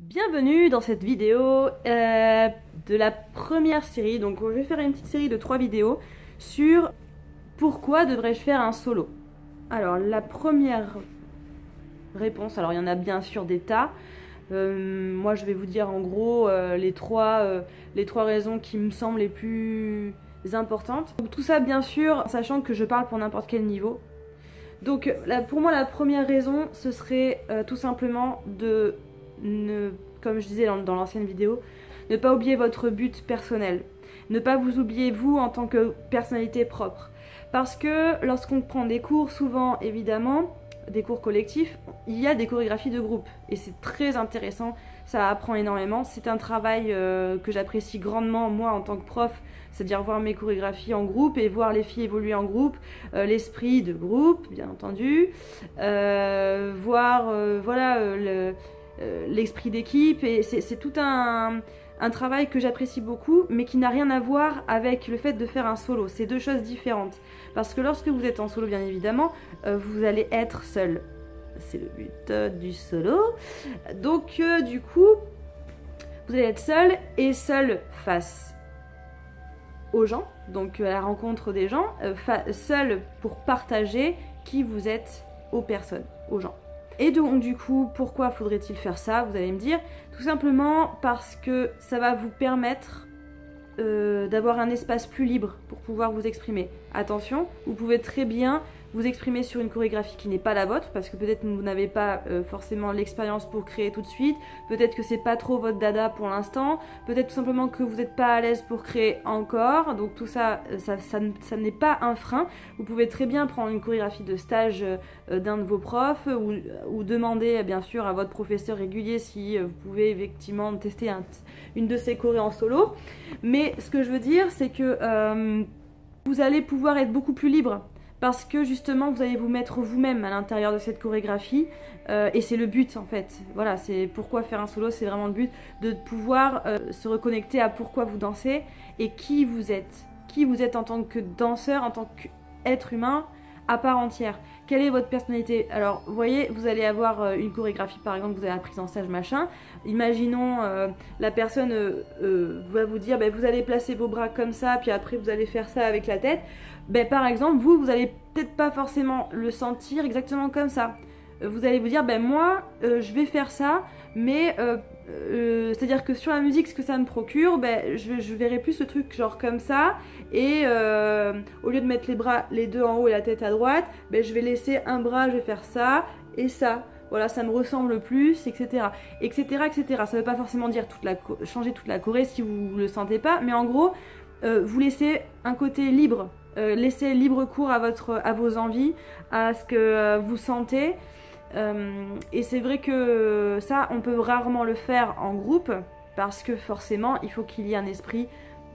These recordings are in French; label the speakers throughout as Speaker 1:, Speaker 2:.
Speaker 1: Bienvenue dans cette vidéo de la première série. Donc je vais faire une petite série de 3 vidéos sur pourquoi devrais-je faire un solo. Alors la première réponse, alors il y en a bien sûr des tas. Moi je vais vous dire en gros les trois raisons qui me semblent les plus importantes. Donc, tout ça bien sûr sachant que je parle pour n'importe quel niveau. Donc pour moi la première raison ce serait tout simplement de comme je disais dans l'ancienne vidéo, ne pas oublier votre but personnel. Ne pas vous oublier vous en tant que personnalité propre. Parce que lorsqu'on prend des cours, souvent évidemment, des cours collectifs, il y a des chorégraphies de groupe. Et c'est très intéressant, ça apprend énormément. C'est un travail que j'apprécie grandement moi en tant que prof, c'est-à-dire voir mes chorégraphies en groupe et voir les filles évoluer en groupe, l'esprit de groupe bien entendu, voir l'esprit d'équipe, et c'est tout un travail que j'apprécie beaucoup, mais qui n'a rien à voir avec le fait de faire un solo. C'est deux choses différentes. Parce que lorsque vous êtes en solo, bien évidemment, vous allez être seul. C'est le but du solo. Donc, du coup, vous allez être seul, et seul face aux gens, donc à la rencontre des gens, seul pour partager qui vous êtes aux personnes, aux gens. Et donc du coup, pourquoi faudrait-il faire ça? Vous allez me dire, tout simplement parce que ça va vous permettre d'avoir un espace plus libre pour pouvoir vous exprimer. Attention, vous pouvez très bien vous exprimer sur une chorégraphie qui n'est pas la vôtre, parce que peut-être vous n'avez pas forcément l'expérience pour créer tout de suite, peut-être que c'est pas trop votre dada pour l'instant, peut-être tout simplement que vous n'êtes pas à l'aise pour créer encore, donc tout ça, ça n'est pas un frein. Vous pouvez très bien prendre une chorégraphie de stage d'un de vos profs, ou demander bien sûr à votre professeur régulier si vous pouvez effectivement tester une de ces chorés en solo. Mais ce que je veux dire, c'est que vous allez pouvoir être beaucoup plus libre. Parce que justement vous allez vous mettre vous-même à l'intérieur de cette chorégraphie, et c'est le but en fait. Voilà, c'est pourquoi faire un solo, c'est vraiment le but de pouvoir se reconnecter à pourquoi vous dansez et qui vous êtes. Qui vous êtes en tant que danseur, en tant qu'être humain à part entière. Quelle est votre personnalité? Alors vous voyez, vous allez avoir une chorégraphie par exemple, vous avez appris en stage machin. Imaginons la personne va vous dire vous allez placer vos bras comme ça, puis après vous allez faire ça avec la tête. Par exemple, vous allez peut-être pas forcément le sentir exactement comme ça. Vous allez vous dire, moi, je vais faire ça, mais c'est-à-dire que sur la musique, ce que ça me procure, je verrai plus le truc genre comme ça, et au lieu de mettre les bras, les deux en haut et la tête à droite, je vais laisser un bras, je vais faire ça, et ça. Voilà, ça me ressemble plus, etc. etc., etc. Ça ne veut pas forcément dire changer toute la choré si vous le sentez pas, mais en gros, vous laissez un côté libre. Laissez libre cours à vos envies, à ce que vous sentez. Et c'est vrai que ça, on peut rarement le faire en groupe, parce que forcément, il faut qu'il y ait un esprit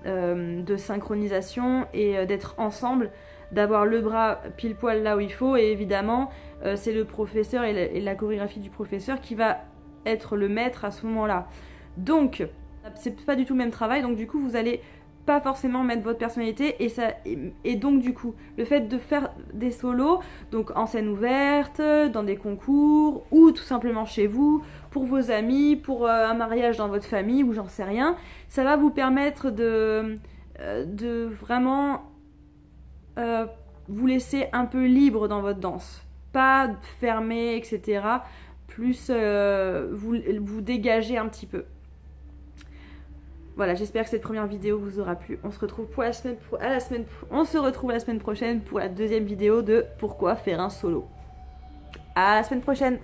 Speaker 1: de synchronisation et d'être ensemble, d'avoir le bras pile poil là où il faut. Et évidemment, c'est le professeur et la chorégraphie du professeur qui va être le maître à ce moment-là. Donc, c'est pas du tout le même travail, donc du coup, vous allez pas forcément mettre votre personnalité, et donc du coup le fait de faire des solos, donc en scène ouverte, dans des concours, ou tout simplement chez vous, pour vos amis, pour un mariage dans votre famille, ou j'en sais rien, ça va vous permettre de vraiment vous laisser un peu libre dans votre danse, pas fermé, etc. Plus vous dégager un petit peu. Voilà, j'espère que cette première vidéo vous aura plu. On se retrouve la semaine prochaine pour la deuxième vidéo de pourquoi faire un solo. À la semaine prochaine.